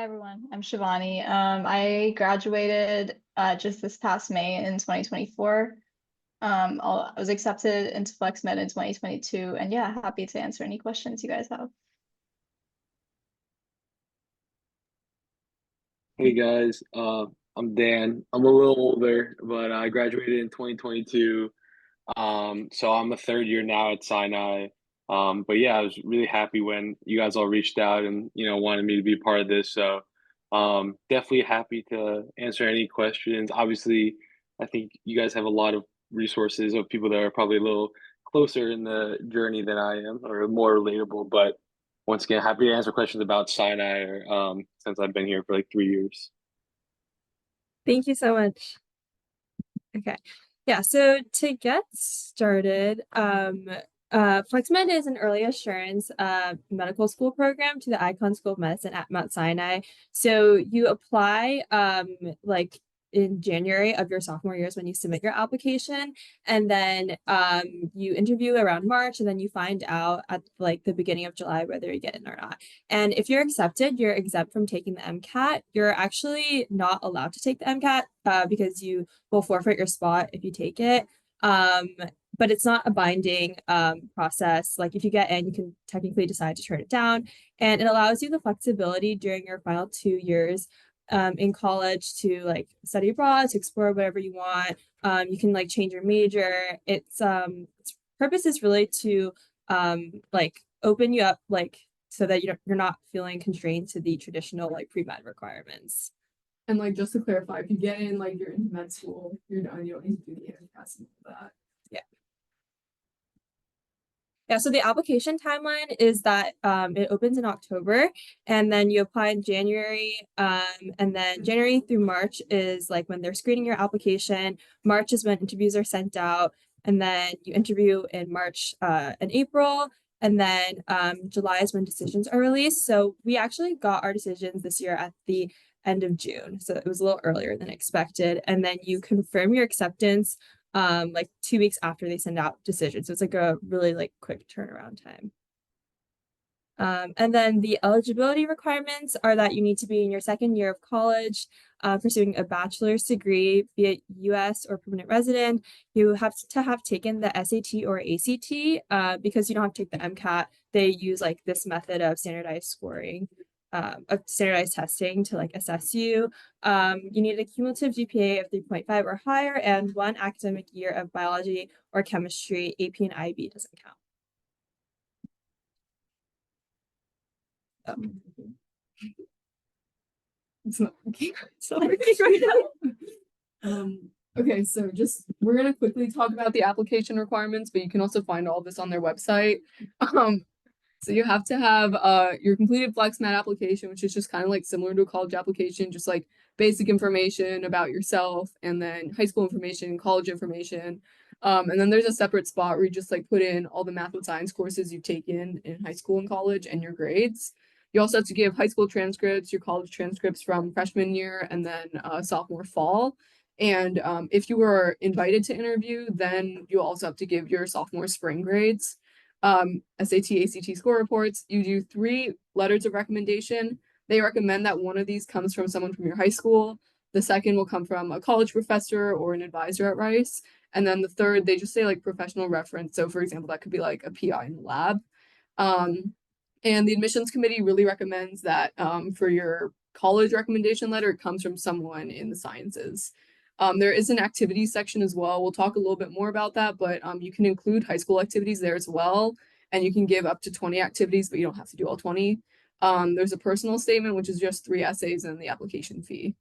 everyone. I'm Shivani. I graduated just this past May in 2024. I was accepted into FlexMed in 2022, and yeah, happy to answer any questions you guys have. Hey guys, I'm Dan. I'm a little older, but I graduated in 2022. So I'm a third year now at Sinai. But yeah, I was really happy when you guys all reached out and wanted me to be a part of this. So definitely happy to answer any questions. Obviously, I think you guys have a lot of resources of people that are probably a little closer in the journey than I am, or more relatable. But once again, happy to answer questions about Sinai, or since I've been here for like 3 years. Thank you so much. Okay. Yeah, so to get started, FlexMed is an early assurance medical school program to the Icahn School of Medicine at Mount Sinai. So you apply like in January of your sophomore years when you submit your application, and then you interview around March, and then you find out at like the beginning of July whether you get in or not. And if you're accepted, you're exempt from taking the MCAT. You're actually not allowed to take the MCAT because you will forfeit your spot if you take it. But it's not a binding process. Like if you get in, you can technically decide to turn it down, and it allows you the flexibility during your final 2 years in college to like study abroad, to explore whatever you want. You can like change your major. Its purpose is really to like open you up, like so that you're not feeling constrained to the traditional like pre-med requirements. And like just to clarify, if you get in, like you're into med school, you're done. You don't need to do the MCAT and all that. Yeah. Yeah, so the application timeline is that it opens in October, and then you apply in January, and then January through March is like when they're screening your application. March is when interviews are sent out, and then you interview in March and April, and then July is when decisions are released. So we actually got our decisions this year at the end of June, so it was a little earlier than expected. And then you confirm your acceptance like 2 weeks after they send out decisions. So it's like a really like quick turnaround time. And then the eligibility requirements are that you need to be in your second year of college, pursuing a bachelor's degree, be it US or permanent resident. You have to have taken the SAT or ACT because you don't have to take the MCAT. They use like this method of standardized scoring, of standardized testing to like assess you. You need a cumulative GPA of 3.5 or higher and 1 academic year of biology or chemistry. AP and IB doesn't count. It's not working. It's not working right now. Okay, so we're gonna quickly talk about the application requirements, but you can also find all this on their website. So you have to have your completed FlexMed application, which is just kind of like similar to a college application, just like basic information about yourself, and then high school information, college information. And then there's a separate spot where you just like put in all the math and science courses you've taken in high school and college and your grades. You also have to give high school transcripts, your college transcripts from freshman year, and then sophomore fall. And if you were invited to interview, then you also have to give your sophomore spring grades. SAT, ACT score reports. You do 3 letters of recommendation. They recommend that one of these comes from someone from your high school. The second will come from a college professor or an advisor at Rice. And then the third, they just say like professional reference. So for example, that could be like a PI in the lab. And the admissions committee really recommends that for your college recommendation letter, it comes from someone in the sciences. There is an activities section as well. We'll talk a little bit more about that, but you can include high school activities there as well. And you can give up to 20 activities, but you don't have to do all 20. There's a personal statement, which is just 3 essays and the application fee.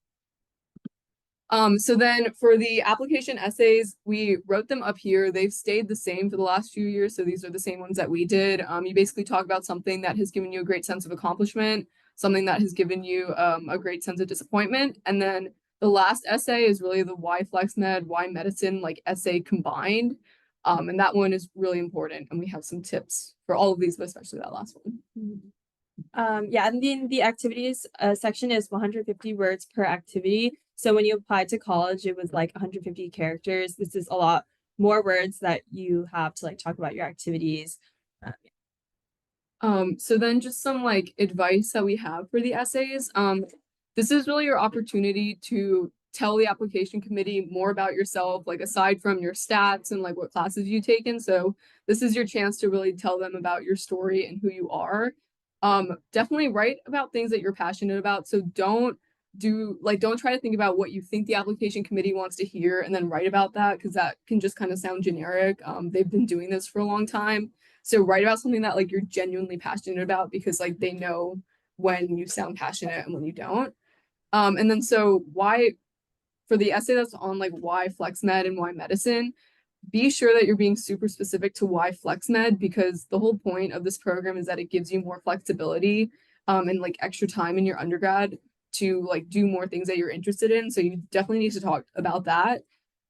So then for the application essays, we wrote them up here. They've stayed the same for the last few years. So these are the same ones that we did. You basically talk about something that has given you a great sense of accomplishment, something that has given you a great sense of disappointment. And then the last essay is really the why FlexMed, why medicine, like essay combined. And that one is really important. And we have some tips for all of these, but especially that last one. Yeah, and then the activities section is 150 words per activity. So when you applied to college, it was like 150 characters. This is a lot more words that you have to like talk about your activities. So then just some like advice that we have for the essays. This is really your opportunity to tell the application committee more about yourself, like aside from your stats and like what classes you've taken. So this is your chance to really tell them about your story and who you are. Definitely write about things that you're passionate about. So don't try to think about what you think the application committee wants to hear and then write about that, because that can just kind of sound generic. They've been doing this for a long time. So write about something that like you're genuinely passionate about, because like they know when you sound passionate and when you don't. And then so why, for the essay that's on like why FlexMed and why medicine, be sure that you're being super specific to why FlexMed, because the whole point of this program is that it gives you more flexibility and like extra time in your undergrad to like do more things that you're interested in. So you definitely need to talk about that.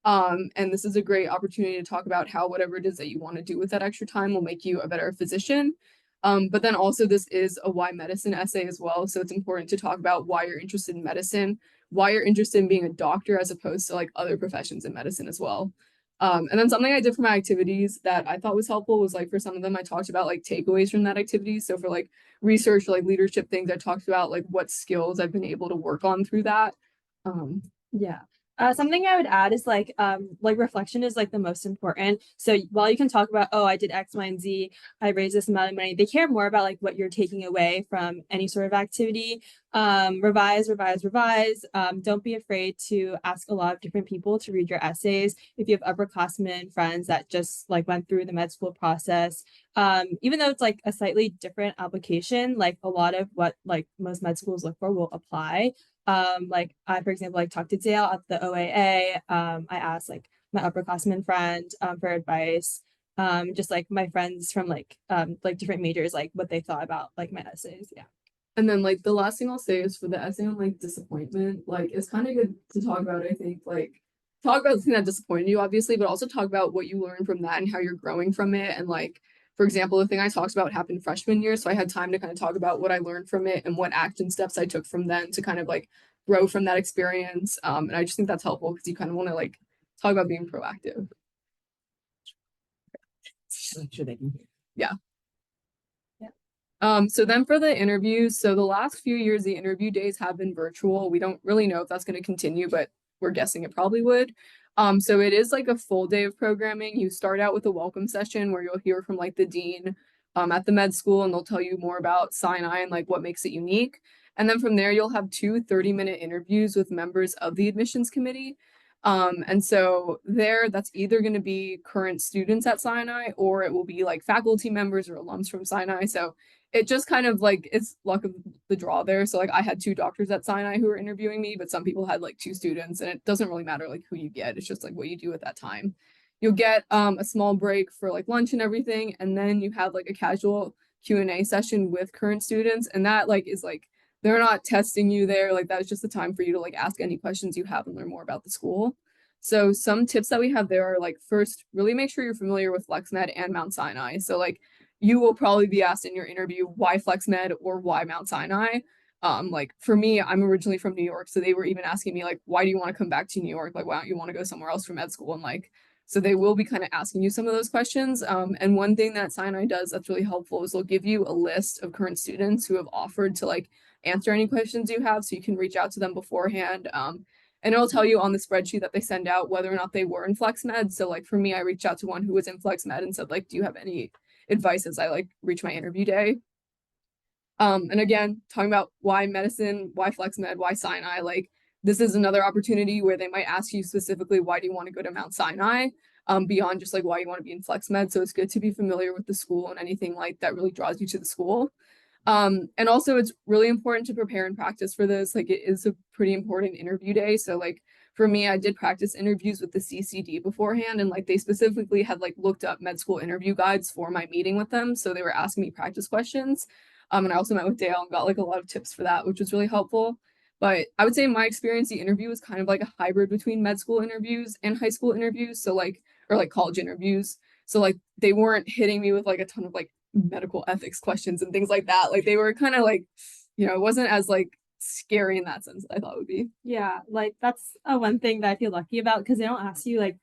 And this is a great opportunity to talk about how whatever it is that you want to do with that extra time will make you a better physician. But then also this is a why medicine essay as well. So it's important to talk about why you're interested in medicine, why you're interested in being a doctor as opposed to like other professions in medicine as well. And then something I did for my activities that I thought was helpful was like for some of them I talked about like takeaways from that activity. So for like research, like leadership things, I talked about like what skills I've been able to work on through that. Yeah. Something I would add is like reflection is like the most important. So while you can talk about, oh, I did X, Y, and Z, I raised this amount of money, they care more about like what you're taking away from any sort of activity. Revise. Don't be afraid to ask a lot of different people to read your essays. If you have upperclassmen friends that just like went through the med school process, even though it's like a slightly different application, like a lot of what like most med schools look for will apply. Like I, for example, like talked to Dale at the OAA. I asked like my upperclassman friend for advice. Just like my friends from like different majors, like what they thought about like my essays. Yeah. And then like the last thing I'll say is for the essay on like disappointment, like it's kind of good to talk about, I think, like talk about the thing that disappointed you, obviously, but also talk about what you learned from that and how you're growing from it. And like, for example, the thing I talked about happened freshman year. So I had time to kind of talk about what I learned from it and what action steps I took from then to kind of like grow from that experience. And I just think that's helpful because you kind of want to like talk about being proactive. Yeah. So then for the interviews, so the last few years, the interview days have been virtual. We don't really know if that's going to continue, but we're guessing it probably would. So it is like a full day of programming. You start out with a welcome session where you'll hear from like the dean at the med school, and they'll tell you more about Sinai and like what makes it unique. And then from there, you'll have two 30-minute interviews with members of the admissions committee. And so there, that's either going to be current students at Sinai, or it will be like faculty members or alums from Sinai. So it just kind of like it's luck of the draw there. So like I had two doctors at Sinai who were interviewing me, but some people had like two students, and it doesn't really matter like who you get. It's just like what you do at that time. You'll get a small break for like lunch and everything, and then you have like a casual Q&A session with current students, and that like is like they're not testing you there. Like that's just the time for you to like ask any questions you have and learn more about the school. So some tips that we have there are like, first, really make sure you're familiar with FlexMed and Mount Sinai. So like you will probably be asked in your interview why FlexMed or why Mount Sinai. Like for me, I'm originally from New York, so they were even asking me like, why do you want to come back to New York? Like, why don't you want to go somewhere else for med school? And like, so they will be kind of asking you some of those questions. And one thing that Sinai does that's really helpful is they'll give you a list of current students who have offered to like answer any questions you have, so you can reach out to them beforehand. And it'll tell you on the spreadsheet that they send out whether or not they were in FlexMed. So like for me, I reached out to one who was in FlexMed and said like, do you have any advice as I like reach my interview day? And again, talking about why medicine, why FlexMed, why Sinai, like this is another opportunity where they might ask you specifically, why do you want to go to Mount Sinai? Beyond just like why you want to be in FlexMed. So it's good to be familiar with the school and anything like that really draws you to the school. And also it's really important to prepare and practice for this. Like it is a pretty important interview day. So like for me, I did practice interviews with the CCD beforehand, and like they specifically had like looked up med school interview guides for my meeting with them. So they were asking me practice questions. And I also met with Dale and got like a lot of tips for that, which was really helpful. But I would say in my experience, the interview was kind of like a hybrid between med school interviews and high school interviews. So like, or like college interviews. So like they weren't hitting me with like a ton of like medical ethics questions and things like that. Like they were kind of like, you know, it wasn't as like scary in that sense I thought it would be. Yeah, like that's one thing that I feel lucky about, because they don't ask you like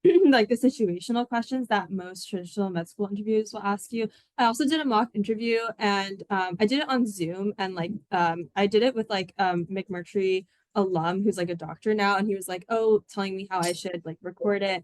like the situational questions that most traditional med school interviews will ask you. I also did a mock interview, and I did it on Zoom, and like I did it with like McMurtry alum who's like a doctor now, and he was like, oh, telling me how I should like record it,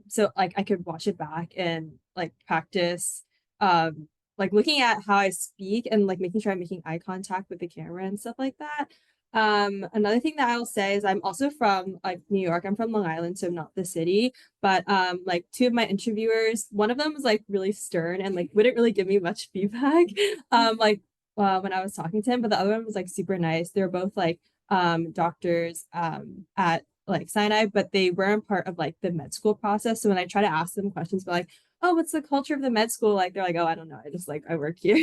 so like I could watch it back and like practice like looking at how I speak and like making sure I'm making eye contact with the camera and stuff like that. Another thing that I'll say is I'm also from like New York. I'm from Long Island, so not the city. But like two of my interviewers, one of them was like really stern and like wouldn't really give me much feedback. Like when I was talking to him, but the other one was like super nice. They were both like doctors at like Sinai, but they weren't part of like the med school process. So when I try to ask them questions, but like, oh, what's the culture of the med school? Like they're like, oh, I don't know. I just like I work here.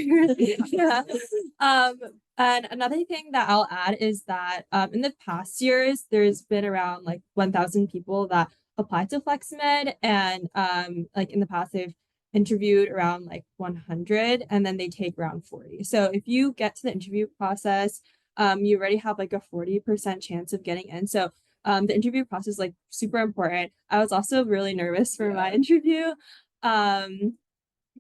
Yeah. And another thing that I'll add is that in the past years, there's been around like 1,000 people that applied to FlexMed, and like in the past they've interviewed around like 100, and then they take around 40. So if you get to the interview process, you already have like a 40% chance of getting in. So the interview process is like super important. I was also really nervous for my interview. Oh,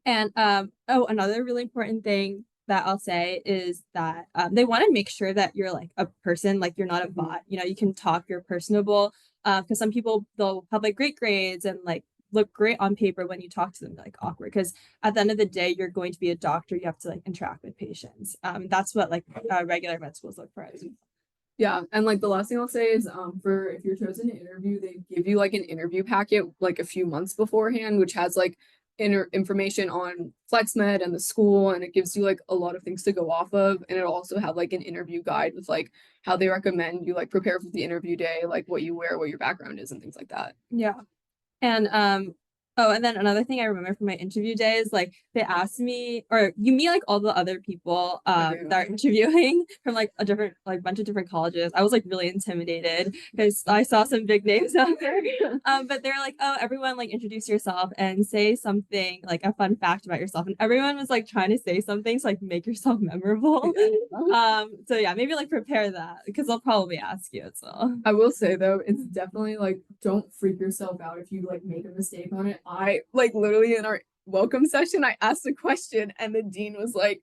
another really important thing that I'll say is that they want to make sure that you're like a person, like you're not a bot. You know, you can talk, you're personable. Because some people they'll have like great grades and like look great on paper when you talk to them, like awkward. Because at the end of the day, you're going to be a doctor. You have to like interact with patients. That's what like regular med schools look for. Yeah, and like the last thing I'll say is for if you're chosen to interview, they give you like an interview packet like a few months beforehand, which has like information on FlexMed and the school, and it gives you like a lot of things to go off of, and it'll also have like an interview guide with like how they recommend you like prepare for the interview day, like what you wear, what your background is, and things like that. Yeah. And oh, and then another thing I remember from my interview day is like they asked me, or you meet like all the other people that are interviewing from like a different like bunch of different colleges. I was like really intimidated because I saw some big names out there. But they're like, oh, everyone like introduce yourself and say something like a fun fact about yourself. And everyone was like trying to say something to like make yourself memorable. So yeah, maybe like prepare that because they'll probably ask you. So I will say though, it's definitely like don't freak yourself out if you like make a mistake on it. I like literally in our welcome session, I asked a question and the dean was like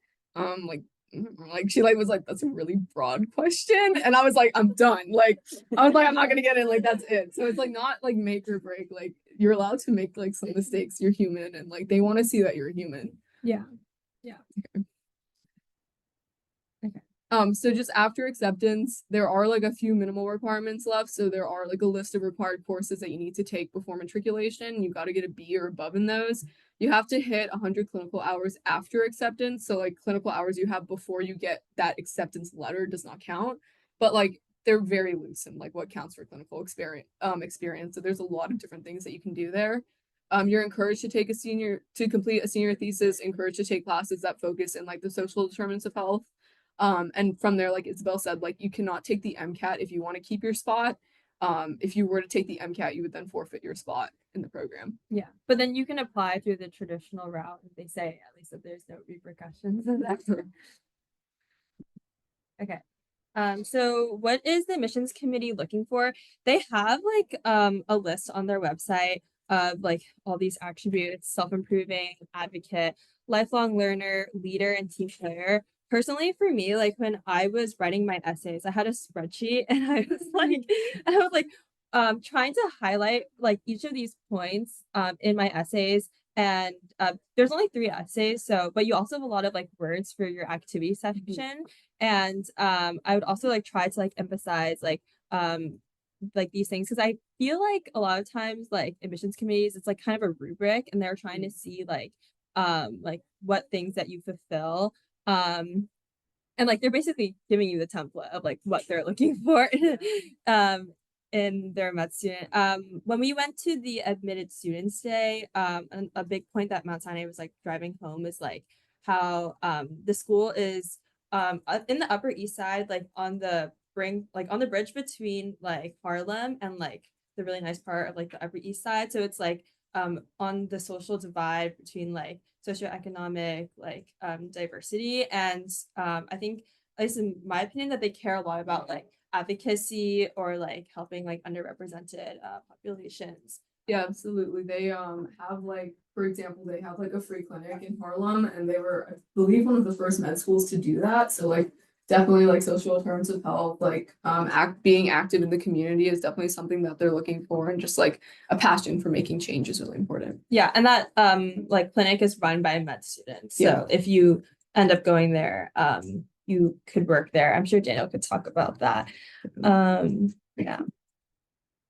she like was like, that's a really broad question. And I was like, I'm done. Like I was like, I'm not gonna get it, like that's it. So it's like not like make or break. Like you're allowed to make like some mistakes. You're human and like they want to see that you're human. yeah. So just after acceptance, there are like a few minimal requirements left. So there are like a list of required courses that you need to take before matriculation. You got to get a B or above in those. You have to hit 100 clinical hours after acceptance. So like clinical hours you have before you get that acceptance letter does not count. But like they're very loose in like what counts for clinical experience. So there's a lot of different things that you can do there. You're encouraged to complete a senior thesis, encouraged to take classes that focus in like the social determinants of health. And from there, like Isabel said, like you cannot take the MCAT if you want to keep your spot. If you were to take the MCAT, you would then forfeit your spot in the program. Yeah, but then you can apply through the traditional route if they say at least that there's no repercussions of that. Okay. So what is the admissions committee looking for? They have like a list on their website of like all these attributes: self-improving, advocate, lifelong learner, leader, and team player. Personally, for me, like when I was writing my essays, I had a spreadsheet and I was like trying to highlight like each of these points in my essays. And there's only 3 essays, so but you also have a lot of like words for your activity section. And I would also like try to like emphasize like these things because I feel like a lot of times like admissions committees, it's like kind of a rubric and they're trying to see like what things that you fulfill. And like they're basically giving you the template of like what they're looking for in their med student. When we went to the admitted students day, and a big point that Mount Sinai was like driving home is like how the school is in the Upper East Side, like on the bridge between like Harlem and like the really nice part of like the Upper East Side. So it's like on the social divide between like socioeconomic like diversity, and I think, at least in my opinion, that they care a lot about like advocacy or like helping like underrepresented populations. Yeah, absolutely. They have like, for example, they have like a free clinic in Harlem, and they were, I believe, one of the first med schools to do that. So like definitely like social determinants of health, like being active in the community is definitely something that they're looking for, and just like a passion for making change is really important. Yeah, and that like clinic is run by med students. So Yeah. if you end up going there, you could work there. I'm sure Daniel could talk about that. Yeah.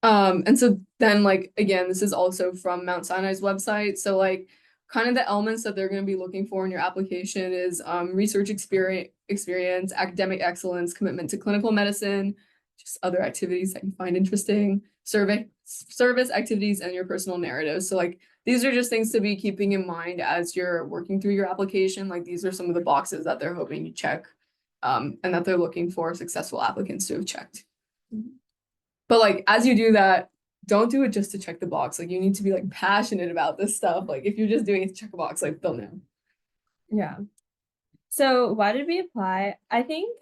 And so then like again, this is also from Mount Sinai's website. So like kind of the elements that they're going to be looking for in your application is research experience, academic excellence, commitment to clinical medicine, just other activities that you find interesting, service activities, and your personal narrative. So like these are just things to be keeping in mind as you're working through your application. Like these are some of the boxes that they're hoping you check, and that they're looking for successful applicants to have checked. But like as you do that, don't do it just to check the box. Like you need to be like passionate about this stuff. Like if you're just doing it to check a box, like they'll know. Yeah. So why did we apply? I think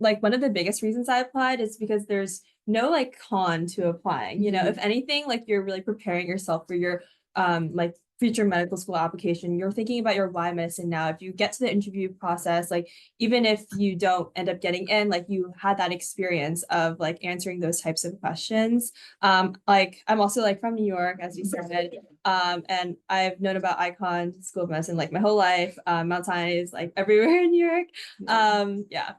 like one of the biggest reasons I applied is because there's no like con to applying. You know, if anything, like you're really preparing yourself for your like future medical school application. You're thinking about your why medicine now. If you get to the interview process, like even if you don't end up getting in, like you had that experience of like answering those types of questions. Like I'm also like from New York, as you said. And I've known about Icon School of Medicine like my whole life. Mount Sinai is like everywhere in New York. Yeah.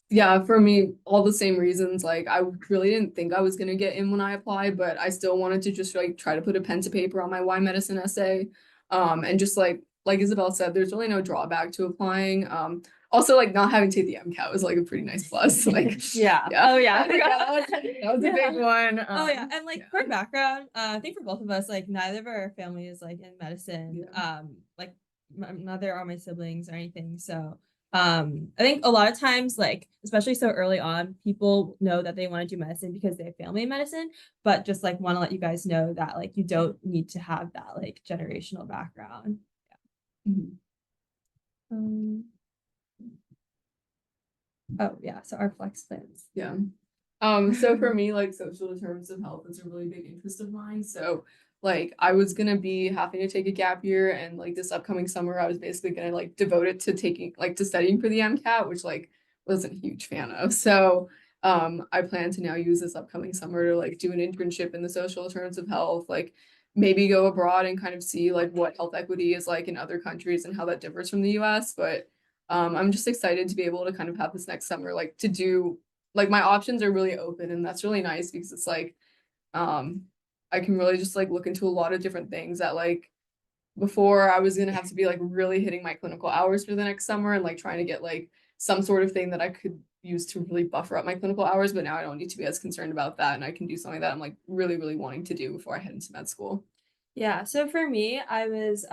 Yeah, for me, all the same reasons. Like I really didn't think I was gonna get in when I applied, but I still wanted to just like try to put a pen to paper on my why medicine essay. And just like Isabel said, there's really no drawback to applying. Also like not having to take the MCAT was like a pretty nice plus. Like Yeah. yeah. Oh yeah. That was a big one. Oh yeah. And like for background, I think for both of us, like neither of our family is like in medicine. Like neither are my siblings or anything. So I think a lot of times, like especially so early on, people know that they want to do medicine because they have family in medicine, but just like want to let you guys know that like you don't need to have that like generational background. Oh yeah, so our flex plans. Yeah. So for me, like social determinants of health is a really big interest of mine. So like I was gonna be having to take a gap year, and like this upcoming summer, I was basically gonna like devote it to taking like to studying for the MCAT, which like wasn't a huge fan of. So I plan to now use this upcoming summer to like do an internship in the social determinants of health, like maybe go abroad and kind of see like what health equity is like in other countries and how that differs from the US. But I'm just excited to be able to kind of have this next summer, like to do like my options are really open, and that's really nice because it's like I can really just like look into a lot of different things that like before I was gonna have to be like really hitting my clinical hours for the next summer and like trying to get like some sort of thing that I could use to really buffer up my clinical hours, but now I don't need to be as concerned about that, and I can do something that I'm like really wanting to do before I head into med school. Yeah, so for me, I was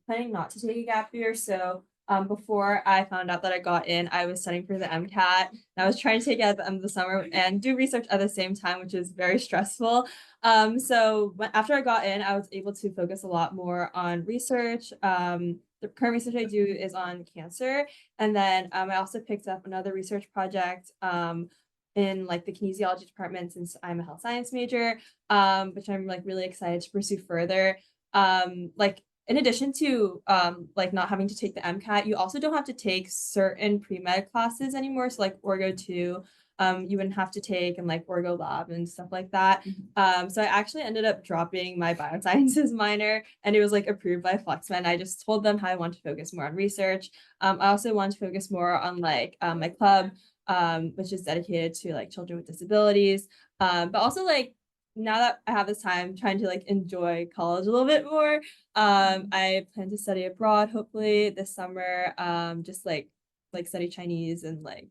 planning not to take a gap year. So before I found out that I got in, I was studying for the MCAT. And I was trying to take it at the end of the summer and do research at the same time, which is very stressful. So after I got in, I was able to focus a lot more on research. The current research I do is on cancer. And then I also picked up another research project in like the kinesiology department, since I'm a health science major, which I'm like really excited to pursue further. Like in addition to like not having to take the MCAT, you also don't have to take certain pre-med classes anymore. So like Orgo 2, you wouldn't have to take, and like Orgo Lab and stuff like that. So I actually ended up dropping my biosciences minor, and it was like approved by FlexMed. I just told them how I want to focus more on research. I also want to focus more on like my club, which is dedicated to like children with disabilities. But also like now that I have this time trying to like enjoy college a little bit more, I plan to study abroad hopefully this summer. Just like study Chinese and like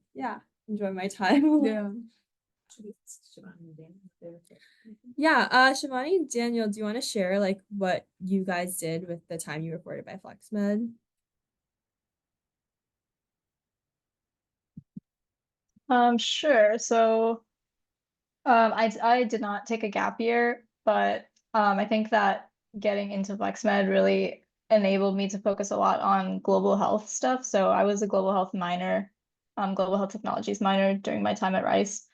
enjoy my time. Shivani and Daniel, do you want to share like what you guys did with the time you were afforded by FlexMed? Sure. So I did not take a gap year, but I think that getting into FlexMed really enabled me to focus a lot on global health stuff. So I was a global health minor, global health technologies minor during my time at Rice.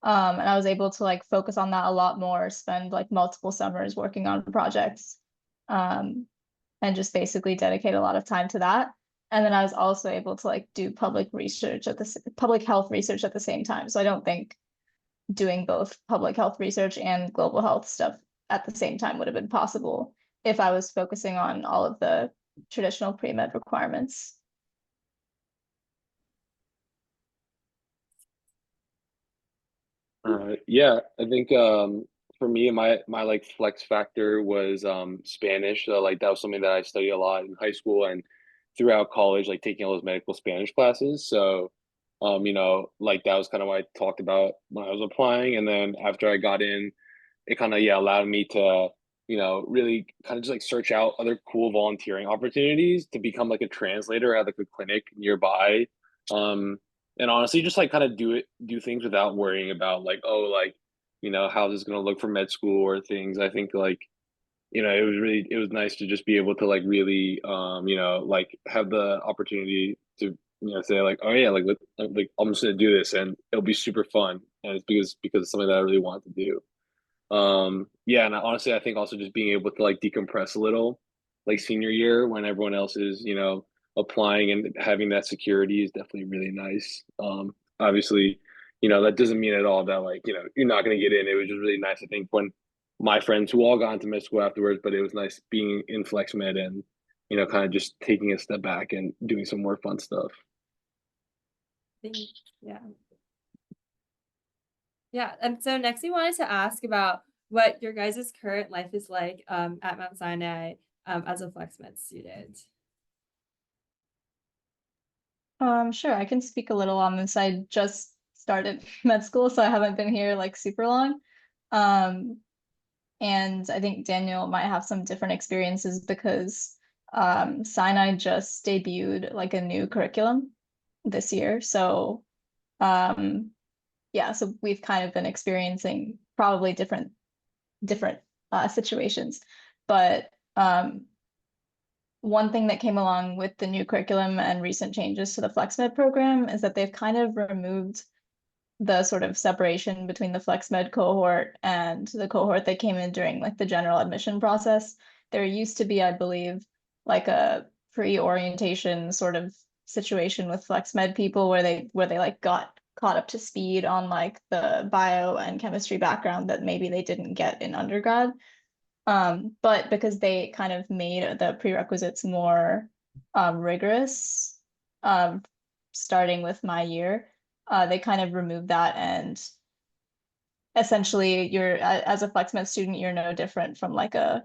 And I was able to like focus on that a lot more, spend like multiple summers working on projects, and just basically dedicate a lot of time to that. And then I was also able to like do public health research at the same time. So I don't think doing both public health research and global health stuff at the same time would have been possible if I was focusing on all of the traditional pre-med requirements. Yeah, I think for me my like flex factor was Spanish. So like that was something that I studied a lot in high school and throughout college, like taking all those medical Spanish classes. So like that was kind of what I talked about when I was applying. And then after I got in, it kind of allowed me to, really kind of just like search out other cool volunteering opportunities to become like a translator at like a clinic nearby. Um, and honestly just like kind of do things without worrying about like, oh, like how's this going to look for med school or things. I think like it was nice to just be able to like really like have the opportunity to say like, oh yeah, like I'm just gonna do this and it'll be super fun, and it's because it's something that I really want to do. Yeah, and honestly I think also just being able to like decompress a little like senior year when everyone else is applying and having that security is definitely really nice. Obviously that doesn't mean at all that like you're not going to get in. It was just really nice, I think, when my friends who all got into med school afterwards, but it was nice being in FlexMed and kind of just taking a step back and doing some more fun stuff. Yeah. Yeah, and so next we wanted to ask about what your guys' current life is like at Mount Sinai as a FlexMed student. Sure, I can speak a little on this. I just started med school, so I haven't been here like super long. And I think Daniel might have some different experiences because Sinai just debuted like a new curriculum this year. So yeah, so we've kind of been experiencing probably different situations. But one thing that came along with the new curriculum and recent changes to the FlexMed program is that they've kind of removed the sort of separation between the FlexMed cohort and the cohort that came in during like the general admission process. There used to be, I believe, like a pre-orientation sort of situation with FlexMed people where they like got caught up to speed on like the bio and chemistry background that maybe they didn't get in undergrad. But because they kind of made the prerequisites more rigorous, starting with my year, they kind of removed that, and essentially you're as a FlexMed student, you're no different from like a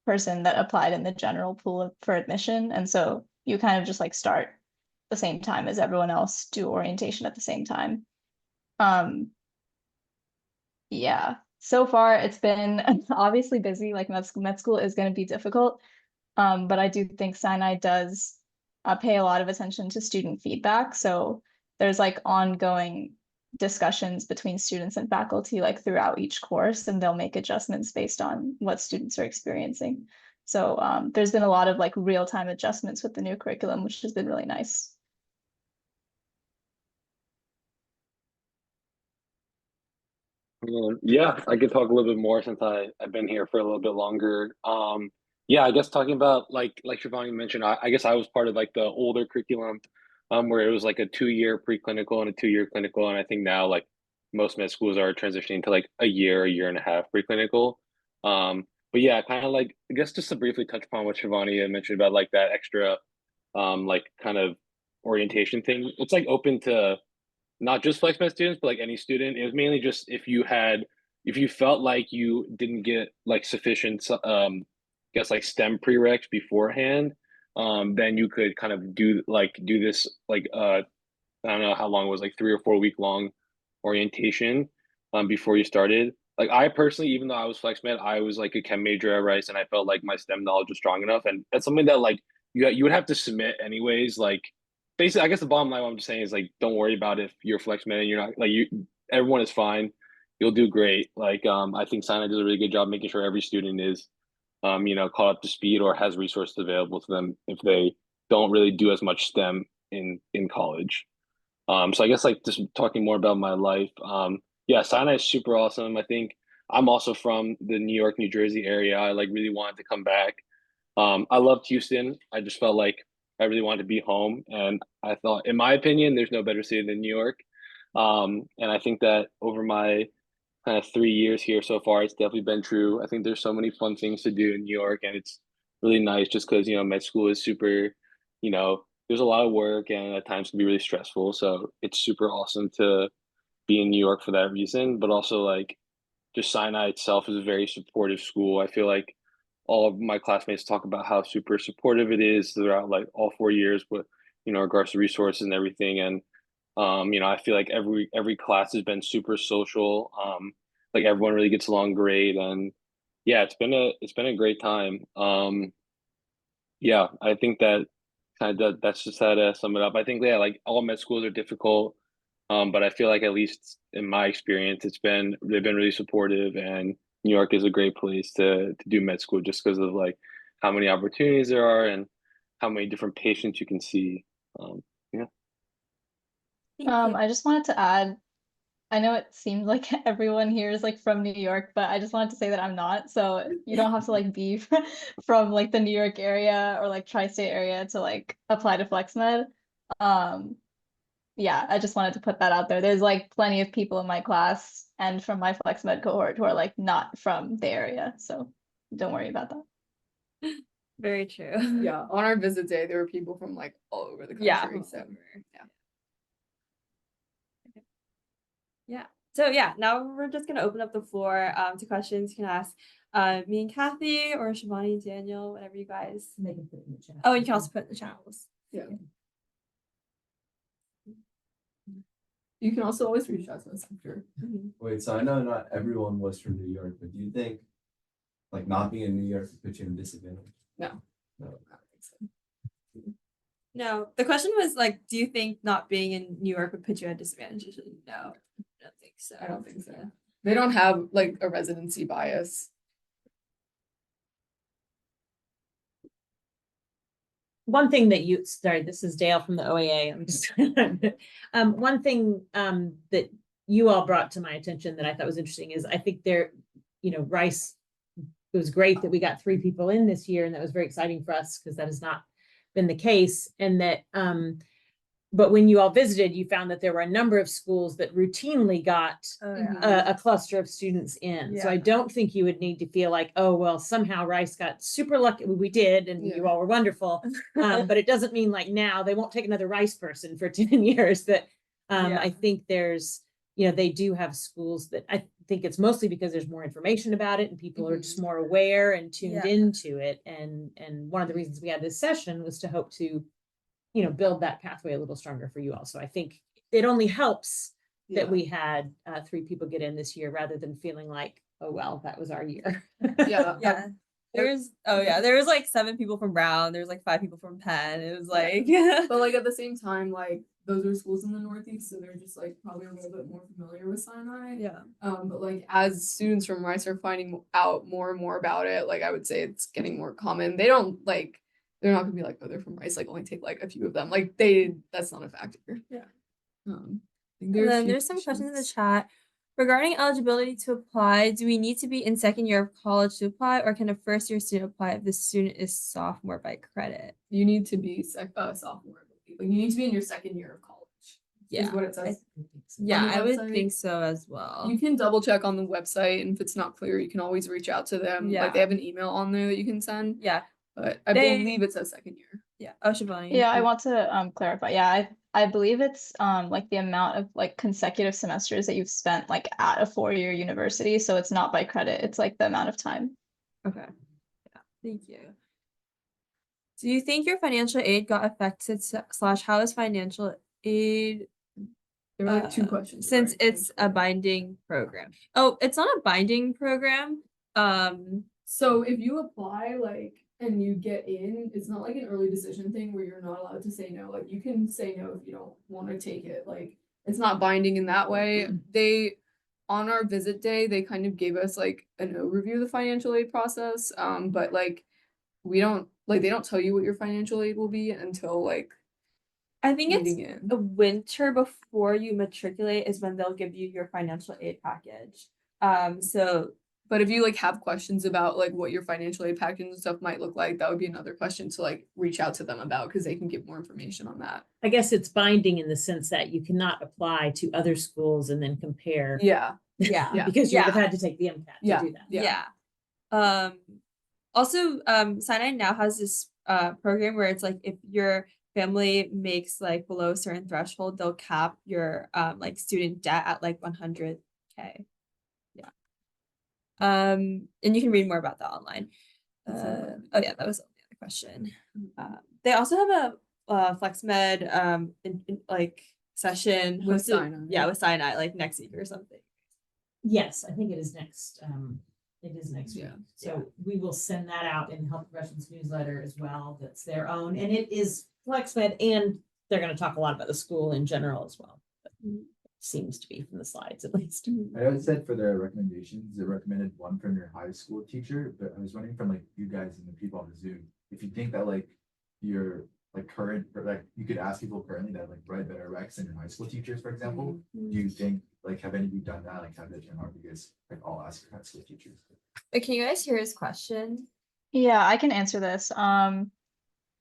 person that applied in the general pool for admission. And so you kind of just like start the same time as everyone else, do orientation at the same time. Yeah, so far it's been obviously busy. Like med school is going to be difficult, but I do think Sinai does pay a lot of attention to student feedback. So there's like ongoing discussions between students and faculty like throughout each course, and they'll make adjustments based on what students are experiencing. So there's been a lot of like real-time adjustments with the new curriculum, which has been really nice. Yeah, I could talk a little bit more since I've been here for a little bit longer. Yeah, I guess talking about like Shivani mentioned, I guess I was part of like the older curriculum, where it was like a 2-year preclinical and a 2-year clinical, and I think now like most med schools are transitioning to like a year and a half preclinical. But yeah, kind of like I guess just to briefly touch upon what Shivani had mentioned about like that extra, like kind of orientation thing. It's like open to not just FlexMed students, but like any student. It was mainly just if you felt like you didn't get like sufficient, I guess like STEM prereqs beforehand, then you could kind of do this like I don't know how long it was, like 3 or 4 week long orientation, before you started. Like I personally, even though I was FlexMed, I was like a chem major at Rice, and I felt like my STEM knowledge was strong enough, and that's something that like you would have to submit anyways. Like basically, I guess the bottom line what I'm just saying is like don't worry about if you're FlexMed and you're not like you. Everyone is fine. You'll do great. Like I think Sinai does a really good job making sure every student is caught up to speed or has resources available to them if they don't really do as much STEM in college. So I guess like just talking more about my life. Yeah, Sinai is super awesome. I think I'm also from the New York, New Jersey area. I like really wanted to come back. I loved Houston. I just felt like I really wanted to be home, and I thought, in my opinion, there's no better city than New York. And I think that over my kind of 3 years here so far, it's definitely been true. I think there's so many fun things to do in New York, and it's really nice just because, med school is super, there's a lot of work and at times can be really stressful. So it's super awesome to be in New York for that reason, but also like just Sinai itself is a very supportive school. I feel like all of my classmates talk about how super supportive it is throughout like all 4 years, but regards to resources and everything. And I feel like every class has been super social. Like everyone really gets along great, and yeah, it's been a great time. Yeah, I think that that's just how to sum it up. I think yeah, like all med schools are difficult, but I feel like at least in my experience, they've been really supportive, and New York is a great place to do med school just because of like how many opportunities there are and how many different patients you can see. Yeah. Thank you. I just wanted to add, I know it seems like everyone here is like from New York, but I just wanted to say that I'm not. So you don't have to like be from like the New York area or like tri-state area to like apply to FlexMed. Um, yeah, I just wanted to put that out there. There's like plenty of people in my class and from my FlexMed cohort who are like not from the area. So don't worry about that. Very true. Yeah, on our visit day, there were people from like all over the country. Yeah. So yeah. Yeah. So yeah, now we're just gonna open up the floor to questions. You can ask me and Kathy or Shivani and Daniel, whatever you guys. They can put it in the chat. Oh, you can also put in the channels. Yeah. You can also always reach out to us after. Wait, so I know not everyone was from New York, but do you think like not being in New York would put you in a disadvantage? No. No. I don't think so. No, the question was like, do you think not being in New York would put you at a disadvantage? No, I don't think so. I don't think so. They don't have like a residency bias. One thing that sorry, this is Dale from the OAA. I'm just one thing that you all brought to my attention that I thought was interesting is I think Rice, it was great that we got 3 people in this year, and that was very exciting for us because that has not been the case. And that but when you all visited, you found that there were a number of schools that routinely got a cluster of students in. So I don't think you would need to feel like, oh, well, somehow Rice got super lucky. We did, and you all were wonderful. But it doesn't mean like now they won't take another Rice person for 10 years. That I think there's, they do have schools that I think it's mostly because there's more information about it and people are just more aware and tuned into it. And one of the reasons we had this session was to hope to build that pathway a little stronger for you all. So I think it only helps that we had 3 people get in this year rather than feeling like, oh, well, that was our year. Yeah. There was like 7 people from Brown. There's like 5 people from Penn. It was like, but like at the same time, like those are schools in the Northeast, so they're just like probably a little bit more familiar with Sinai. Yeah. But like as students from Rice are finding out more and more about it, like I would say it's getting more common. They're not gonna be like, oh, they're from Rice, like only take like a few of them. Like that's not a factor. Yeah. And then there's some questions in the chat. Regarding eligibility to apply, do we need to be in second year of college to apply, or can a first year student apply if the student is sophomore by credit? You need to be sophomore. Like you need to be in your second year of college. Yeah. Is what it says. I would think so as well. You can double check on the website, and if it's not clear, you can always reach out to them. Yeah. Like they have an email on there that you can send. Yeah. But I believe it says second year. Yeah. Oh, Shivani. Yeah, I want to clarify. Yeah, I believe it's like the amount of like consecutive semesters that you've spent like at a 4-year university. So it's not by credit, it's like the amount of time. Okay. Yeah. Thank you. Do you think your financial aid got affected / how is financial aid There were like 2 questions. since right? it's a binding program? Oh, it's not a binding program. So if you apply and you get in, it's not like an early decision thing where you're not allowed to say no. Like you can say no if you don't want to take it. Like it's not binding in that way. On our visit day, they kind of gave us like an overview of the financial aid process. But like they don't tell you what your financial aid will be until like I think it's leading in. the winter before you matriculate is when they'll give you your financial aid package. So But if you like have questions about like what your financial aid package and stuff might look like, that would be another question to like reach out to them about because they can give more information on that. I guess it's binding in the sense that you cannot apply to other schools and then compare. Yeah. yeah. Because you would have Yeah. had to take the MCAT Yeah. to do that. Yeah. Also, Sinai now has this program where it's like if your family makes like below a certain threshold, they'll cap your like student debt at like 100K. Yeah. And you can read more about that online. Oh yeah, that was the other question. They also have a FlexMed like session With hosted, Sinai, yeah, right? with Sinai like next week or something. Yes, I think it is next. It is next week. Yeah. So we will send that out in Health Professions newsletter as well. That's their own, and it is FlexMed, and they're going to talk a lot about the school in general as well. But seems to be from the slides at least. I know it said for their recommendations, it recommended one from your high school teacher, but I was wondering from like you guys and the people on the Zoom, if you think that like your like current, or like you could ask people currently that like write better recs than your high school teachers, for example. Do you think like have any of you done that? Like have that turn out because like I'll ask your high school teachers. Wait, can you guys hear his question? Yeah, I can answer this.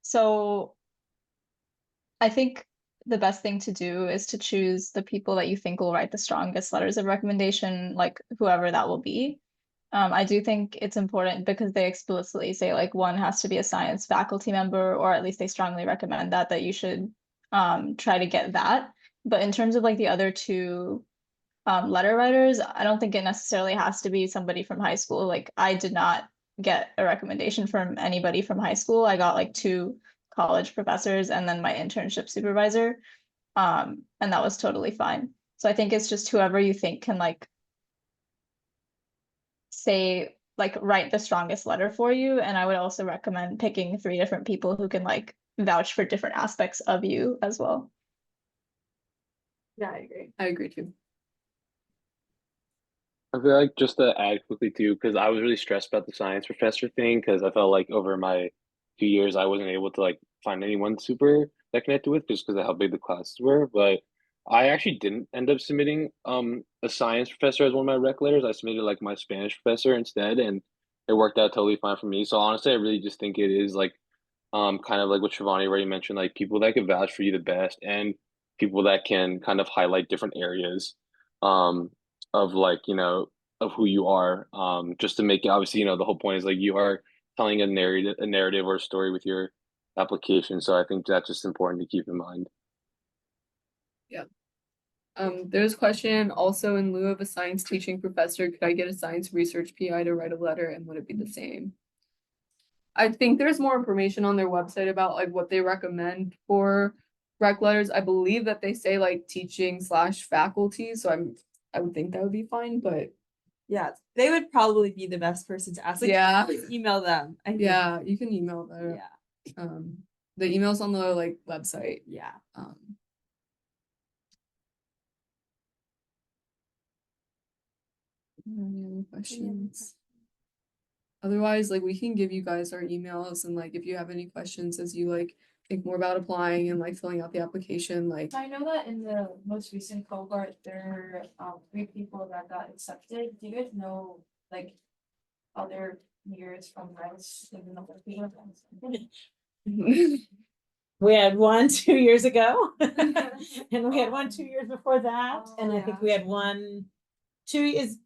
So I think the best thing to do is to choose the people that you think will write the strongest letters of recommendation, like whoever that will be. I do think it's important because they explicitly say like one has to be a science faculty member, or at least they strongly recommend that you should try to get that. But in terms of like the other two letter writers, I don't think it necessarily has to be somebody from high school. Like I did not get a recommendation from anybody from high school. I got like 2 college professors and then my internship supervisor. And that was totally fine. So I think it's just whoever you think can like say like write the strongest letter for you. And I would also recommend picking 3 different people who can like vouch for different aspects of you as well. Yeah, I agree. I agree too. I feel like just to add quickly too, because I was really stressed about the science professor thing, because I felt like over my 2 years I wasn't able to like find anyone super that connected with, just because of how big the classes were. But I actually didn't end up submitting a science professor as one of my rec letters. I submitted like my Spanish professor instead, and it worked out totally fine for me. So honestly, I really just think it is like kind of like what Shivani already mentioned, like people that can vouch for you the best and people that can kind of highlight different areas um of like, of who you are. Just to make it obviously, the whole point is like you are telling a narrative or a story with your application. So I think that's just important to keep in mind. There's a question also in lieu of a science teaching professor, could I get a science research PI to write a letter and would it be the same? I think there's more information on their website about like what they recommend for rec letters. I believe that they say like teaching/faculty, so I would think that would be fine, but Yeah, they would probably be the best person to ask. Like, yeah, just email them. I think. yeah, you can email them. Yeah. The email's on the like website. Yeah. Any other questions? Otherwise, like we can give you guys our emails and like if you have any questions as you like think more about applying and like filling out the application, like I know that in the most recent cohort, there are 3 people that got accepted. Do you guys know like other years from Rice, even though they're people? We had one 2 years ago, and we had one 2 years before that, and I think we had one 2 years.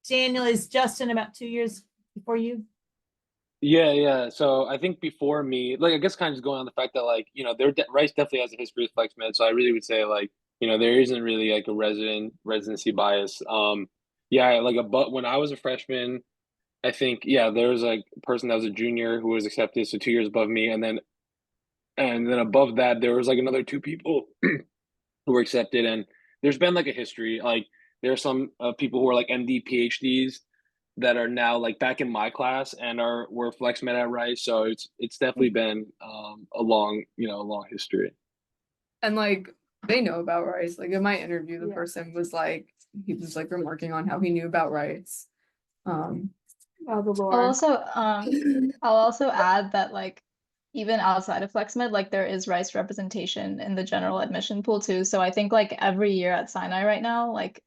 Daniel, is Justin about 2 years before you? Yeah. So I think before me, like I guess kind of just going on the fact that like, Rice definitely has a history of FlexMed. So I really would say like, there isn't really like a residency bias. Yeah, like but when I was a freshman, I think, yeah, there was like a person that was a junior who was accepted, so 2 years above me, and then above that there was like another 2 people who were accepted, and there's been like a history. Like there are some people who are like MD PhDs that are now like back in my class and were FlexMed at Rice. So it's definitely been a long history. and like they know about Rice. Like in my interview, the Yeah. person was like he was like remarking on how he knew about Rice. Wow, the I'll lore. also I'll also add that like even outside of FlexMed, like there is Rice representation in the general admission pool too. So I think like every year at Sinai right now, like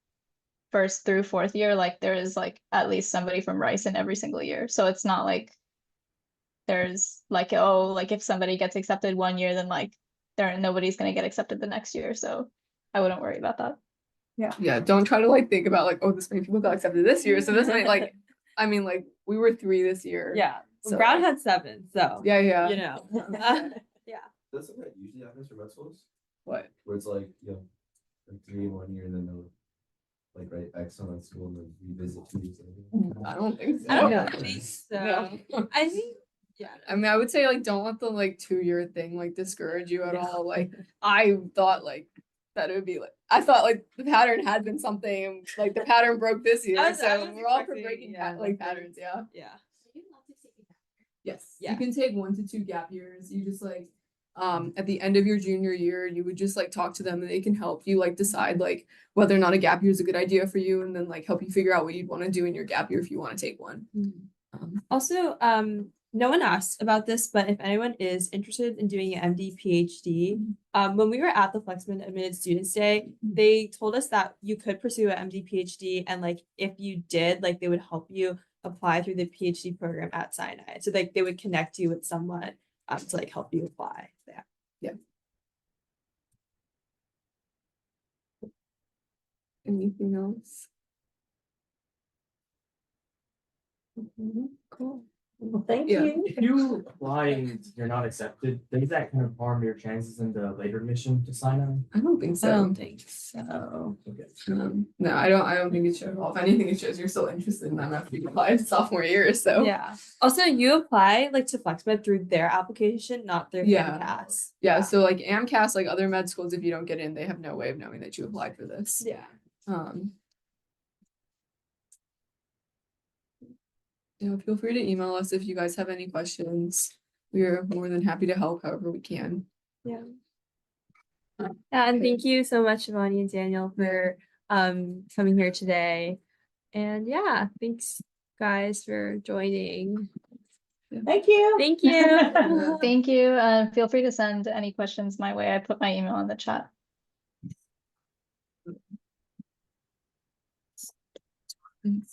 first through fourth year, like there is like at least somebody from Rice in every single year. So it's not like there's like, oh, like if somebody gets accepted one year, then like nobody's gonna get accepted the next year. So I wouldn't worry about that. Yeah, don't try to like think about like, oh, this many people got accepted this year, so this might like, I mean, like, we were 3 this year. Yeah, So, Brown like, had 7, so Yeah, yeah. you know. Yeah. That's something that usually happens for med schools, What? where it's like, you know, like 3 in 1 year and then they'll like write X on that school and then revisit 2 years later. I don't think so. I don't No. think so. No. I think, yeah. I mean, I would say like don't let the like 2-year thing like discourage you at all. Like I thought like that it would be like I thought like the pattern had been something and like the pattern broke this year. I was So we're all for expecting, breaking yeah, like patterns, yeah. Yeah. Yes. Yeah. You can take 1 to 2 gap years. You just like at the end of your junior year, you would just like talk to them and they can help you like decide like whether or not a gap year is a good idea for you and then like help you figure out what you'd want to do in your gap year if you want to take one. Also, no one asked about this, but if anyone is interested in doing an MD PhD, when we were at the FlexMed Admitted Students Day, they told us that you could pursue an MD PhD, and like if you did, like they would help you apply through the PhD program at Sinai. So like they would connect you with someone to like help you apply. Yeah. Anything else? Cool. Well, thank Yeah. you. If you apply and you're not accepted, does that kind of harm your chances in the later admission to Sinai? I don't think I so. don't think so. Okay. No, I don't think it shows off. If anything, it shows you're still interested in them after you apply sophomore year. So Yeah. Also, you apply like to FlexMed through their application, not through Yeah. MCAS. yeah, so like AMCAS, like other med schools, if you don't get in, they have no way of knowing that you applied for this. Yeah. Yeah, feel free to email us if you guys have any questions. We are more than happy to help however we can. Yeah, and Okay. thank you so much, Shivani and Daniel, for coming here today. And yeah, thanks guys for joining. Thank you. Thank you. Thank you. Feel free to send any questions my way. I put my email in the chat. Thanks.